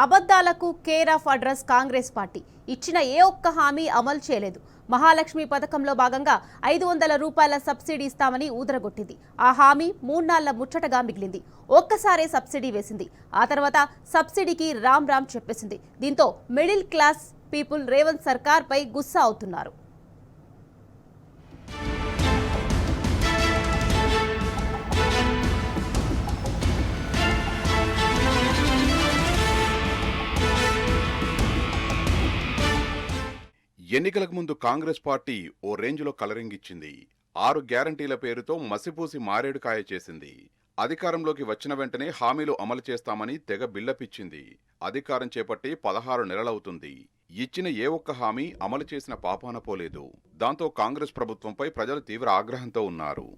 అబద్ధాలకు care of address Congress party ఇచ్చిన ఏ ఒక్క హామీ అమలు చేయలేదు. మహాలక్ష్మి పథకంలో భాగంగా 500 రూపాయల సబ్సిడీ ఇస్తామని ఊదరగొట్టింది. ఆ హామీ 3 నాళ్ల ముచ్చటగా మిగిలింది. ఒక్కసారే సబ్సిడీ వేసింది. ఆ తర్వాత సబ్సిడీకి రామ్ రామ్ చెప్పేసింది. దీంతో మిడిల్ క్లాస్ పీపుల్ రేవంత్ సర్కార్ పై గుస్సా అవుతున్నారు. ఎన్నికలకు ముందు కాంగ్రెస్ పార్టీ ఓ రేంజ్లో కలరింగ్ ఇచ్చింది. 6 గ్యారంటీల పేరుతో మసిపూసి మారేడుకాయ చేసింది. అధికారంలోకి వచ్చిన వెంటనే హామీలు అమలు చేస్తామని తెగ బిల్డపిచ్చింది. అధికారం చేపట్టి 16 నెలలవుతుంది. ఇచ్చిన ఏ ఒక్క హామీ అమలు చేసిన పాపాన పోలేదు. దాంతో కాంగ్రెస్ ప్రభుత్వంపై ప్రజలు తీవ్ర ఆగ్రహంతో ఉన్నారు.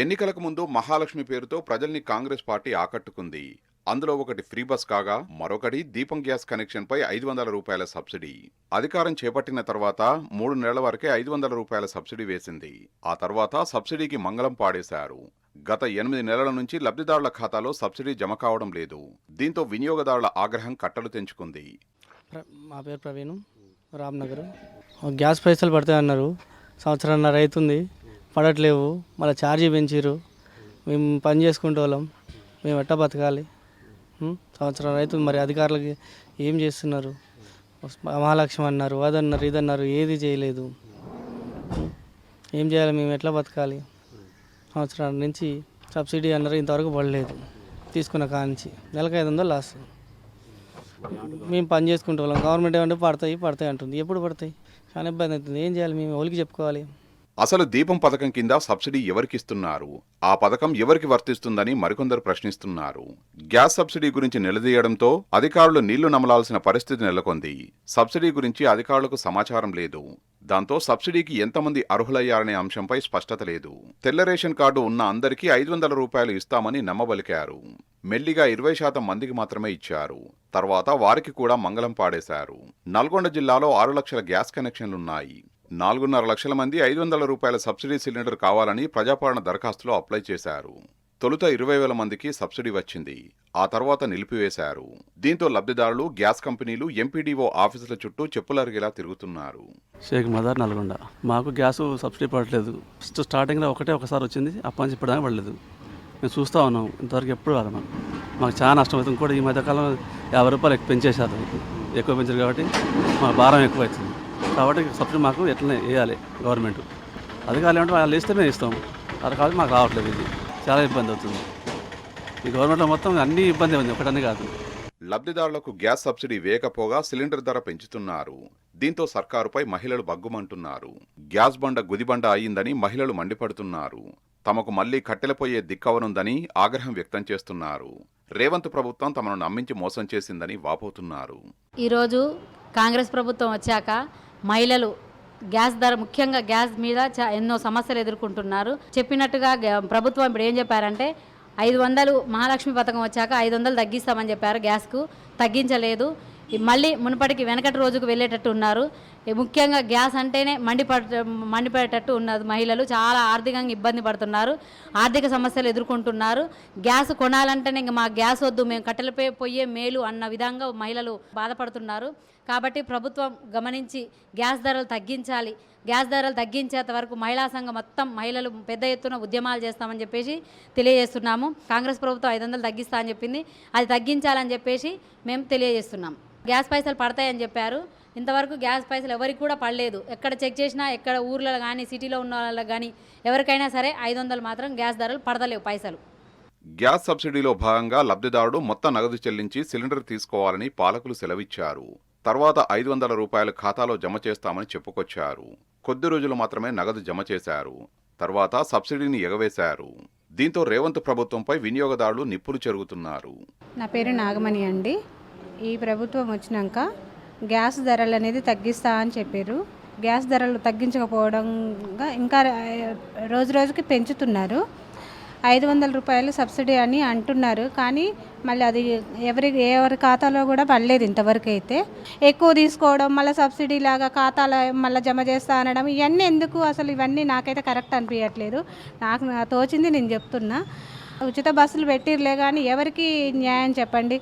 ఎన్నికలకు ముందు మహాలక్ష్మి పేరుతో ప్రజల్ని కాంగ్రెస్ పార్టీ ఆకట్టుకుంది. అందులో ఒకటి ఫ్రీ బస్ కాగా మరొకటి దీపం గ్యాస్ కనెక్షన్ పై 500 రూపాయల సబ్సిడీ. అధికారం చేపట్టిన తర్వాత 3 నెలల వరకే 500 రూపాయల సబ్సిడీ వేసింది. ఆ తర్వాత సబ్సిడీకి మంగళం పాడేశారు. గత 8 నెలల నుంచి లబ్ధిదారుల ఖాతాలో సబ్సిడీ జమ కావడం లేదు. దీంతో వినియోగదారుల ఆగ్రహం కట్టలు తెంచుకుంది. మా పేరు ప్రవీణ్, రామ్నగర్. గ్యాస్ పైసలు పడతాయి అన్నారు, సంవత్సరంన్నర అవుతుంది, పడట్లేవు. మళ్ళీ ఛార్జీ పెంచారు. మేము పని చేసుకుంటే వాళ్ళం, మేము ఎట్టా బతకాలి? సంవత్సరం అవుతుంది, మరి అధికారులకి ఏం చేస్తున్నారు? మహాలక్ష్మి అన్నారు, అదన్నారు, ఇదన్నారు, ఏది చేయలేదు. ఏం చేయాలి? మేము ఎట్లా బతకాలి? సంవత్సరాల నుంచి సబ్సిడీ అన్నారు, ఇంతవరకు పడలేదు. తీసుకున్న కానించి నెలకు 500 లాస్. మేము పని చేసుకుంటే వాళ్ళం. గవర్నమెంట్ ఏమంటే పడతాయి అంటుంది. ఎప్పుడు పడతాయి? చాలా ఇబ్బంది అవుతుంది. ఏం చేయాలి? మేము ఎవరికి చెప్పుకోవాలి? అసలు దీపం పథకం కింద సబ్సిడీ ఎవరికిస్తున్నారు? ఆ పథకం ఎవరికి వర్తిస్తుందని మరికొందరు ప్రశ్నిస్తున్నారు. గ్యాస్ సబ్సిడీ గురించి నిలదీయడంతో అధికారులు నీళ్లు నమలాల్సిన పరిస్థితి నెలకొంది. సబ్సిడీ గురించి అధికారులకు సమాచారం లేదు. దాంతో సబ్సిడీకి ఎంతమంది అర్హులయ్యారనే అంశంపై స్పష్టత లేదు. తెల్ల రేషన్ కార్డు ఉన్న అందరికీ 500 రూపాయలు ఇస్తామని నమ్మబలికారు. మెల్లిగా 20% మందికి మాత్రమే ఇచ్చారు. తర్వాత వారికి కూడా మంగళం పాడేశారు. నల్గొండ జిల్లాలో 6 లక్షల గ్యాస్ కనెక్షన్లున్నాయి. 4.5 లక్షల మంది 500 రూపాయల సబ్సిడీ సిలిండర్ కావాలని ప్రజాపాలన దరఖాస్తులో అప్లై చేశారు. తొలుత 20,000 మందికి సబ్సిడీ వచ్చింది. ఆ తర్వాత నిలిపివేశారు. దీంతో లబ్ధిదారులు, గ్యాస్ కంపెనీలు, ఎంపీడీఓ ఆఫీసుల చుట్టూ చెప్పులరిగేలా తిరుగుతున్నారు. షేక్ మదర్, నల్గొండ. మాకు గ్యాస్ సబ్సిడీ పడట్లేదు. ఫస్ట్ స్టార్టింగ్లో ఒకసారి వచ్చింది, అప్పటి నుంచి ఇప్పటిదాకా పడలేదు. మేము చూస్తూ ఉన్నాం, ఇంతవరకు ఎప్పుడు రాదు. మాకు చాలా నష్టం అవుతుంది. ఇంకోటి ఈ మధ్యకాలం 50 రూపాయలు పెంచేశారు. ఎక్కువ పెంచారు కాబట్టి మా భారం ఎక్కువ అవుతుంది. కాబట్టి సబ్సిడీ మాకు ఎట్లనే వేయాలి గవర్నమెంట్. అధికారులు ఏమంటే వాళ్ళు వేస్తే మేము ఇస్తాం. అది కాదు, మాకు రావట్లేదు. ఇది చాలా ఇబ్బంది అవుతుంది. ఈ గవర్నమెంట్లో మొత్తం అన్ని ఇబ్బంది ఉంది, ఒకటన్నీ కాదు. లబ్ధిదారులకు గ్యాస్ సబ్సిడీ వేయకపోగా సిలిండర్ ధర పెంచుతున్నారు. దీంతో సర్కారుపై మహిళలు బగ్గుమంటున్నారు. గ్యాస్ బండ గుదిబండ అయ్యిందని మహిళలు మండిపడుతున్నారు. తమకు మళ్లీ కట్టెలపోయే దిక్కవనుందని ఆగ్రహం వ్యక్తం చేస్తున్నారు. రేవంత్ ప్రభుత్వం తమను నమ్మించి మోసం చేసిందని వాపోతున్నారు. ఈరోజు కాంగ్రెస్ ప్రభుత్వం వచ్చాక మహిళలు గ్యాస్ ధర, ముఖ్యంగా గ్యాస్ మీద ఎన్నో సమస్యలు ఎదుర్కొంటున్నారు. చెప్పినట్టుగా ప్రభుత్వం ఇప్పుడు ఏం చెప్పారంటే 500 మహాలక్ష్మి పథకం వచ్చాక 500 తగ్గిస్తామని చెప్పారు. గ్యాస్కు తగ్గించలేదు. మళ్ళీ మునుపటికి వెనకటి రోజుకు వెళ్ళేటట్టు ఉన్నారు. ముఖ్యంగా గ్యాస్ అంటేనే మండిపడేటట్టు ఉన్నది. మహిళలు చాలా ఆర్థికంగా ఇబ్బంది పడుతున్నారు, ఆర్థిక సమస్యలు ఎదుర్కొంటున్నారు. గ్యాస్ కొనాలంటేనే ఇంక మా గ్యాస్ వద్దు, మేము కట్టెలపై పోయే మేలు అన్న విధంగా మహిళలు బాధపడుతున్నారు. కాబట్టి ప్రభుత్వం గమనించి గ్యాస్ ధరలు తగ్గించాలి. గ్యాస్ ధరలు తగ్గించేంత వరకు మహిళా సంఘం మొత్తం మహిళలు పెద్ద ఎత్తున ఉద్యమాలు చేస్తామని చెప్పేసి తెలియజేస్తున్నాము. కాంగ్రెస్ ప్రభుత్వం 500 తగ్గిస్తా అని చెప్పింది, అది తగ్గించాలని చెప్పేసి మేము తెలియజేస్తున్నాం. గ్యాస్ పైసలు పడతాయని చెప్పారు. ఇంతవరకు గ్యాస్ పైసలు ఎవరికి కూడా పడలేదు. ఎక్కడ చెక్ చేసినా, ఎక్కడ ఊర్లో కానీ సిటీలో ఉన్న వాళ్ళకి కానీ ఎవరికైనా సరే 500 మాత్రం గ్యాస్ ధరలు పడతలేవు పైసలు. గ్యాస్ సబ్సిడీలో భాగంగా లబ్ధిదారుడు మొత్తం నగదు చెల్లించి సిలిండర్ తీసుకోవాలని పాలకులు సెలవిచ్చారు. తర్వాత 500 రూపాయలు ఖాతాలో జమ చేస్తామని చెప్పుకొచ్చారు. కొద్ది రోజులు మాత్రమే నగదు జమ చేశారు. తర్వాత సబ్సిడీని ఎగవేశారు. దీంతో రేవంత్ ప్రభుత్వంపై వినియోగదారులు నిప్పులు చెరుగుతున్నారు. నా పేరు నాగమణి అండి. ఈ ప్రభుత్వం వచ్చినాక గ్యాస్ ధరలు అనేది తగ్గిస్తా అని చెప్పారు. గ్యాస్ ధరలు తగ్గించకపోవడంగా ఇంకా రోజు రోజుకి పెంచుతున్నారు. 500 రూపాయలు సబ్సిడీ అని అంటున్నారు, కానీ మళ్ళీ అది ఎవరి ఖాతాలో కూడా పడలేదు ఇంతవరకు అయితే. ఎక్కువ తీసుకోవడం, మళ్ళీ సబ్సిడీ లాగా ఖాతాలో మళ్ళీ జమ చేస్తా అనడం, ఇవన్నీ ఎందుకు అసలు? ఇవన్నీ నాకైతే కరెక్ట్ అనిపించట్లేదు. నాకు తోచింది నేను చెప్తున్నా. ఉచిత బస్సులు పెట్టిర్లే కానీ ఎవరికి న్యాయం చెప్పండి?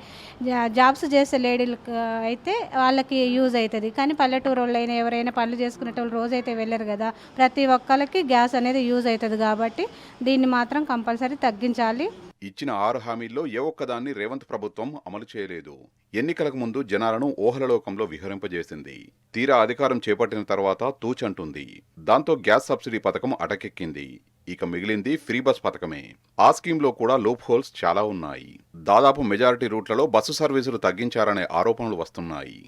జాబ్స్ చేసే లేడీలకు అయితే వాళ్ళకి యూజ్ అవుతుంది, కానీ పల్లెటూరు వాళ్ళైనా ఎవరైనా పనులు చేసుకునేటోళ్ళు రోజైతే వెళ్ళరు కదా. ప్రతి ఒక్కరికి గ్యాస్ అనేది యూజ్ అవుతుంది కాబట్టి దీన్ని మాత్రం కంపల్సరీ తగ్గించాలి. ఇచ్చిన 6 హామీల్లో ఏ ఒక్కదాన్ని రేవంత్ ప్రభుత్వం అమలు చేయలేదు. ఎన్నికలకు ముందు జనాలను ఊహలలోకంలో విహరింపజేసింది. తీరా అధికారం చేపట్టిన తర్వాత తూచంటుంది. దాంతో గ్యాస్ సబ్సిడీ పథకం అటకెక్కింది. ఇక మిగిలింది ఫ్రీ బస్ పథకమే. ఆ స్కీమ్లో కూడా లూప్ హోల్స్ చాలా ఉన్నాయి. దాదాపు మెజారిటీ రూట్లలో బస్సు సర్వీసులు తగ్గించారనే ఆరోపణలు వస్తున్నాయి.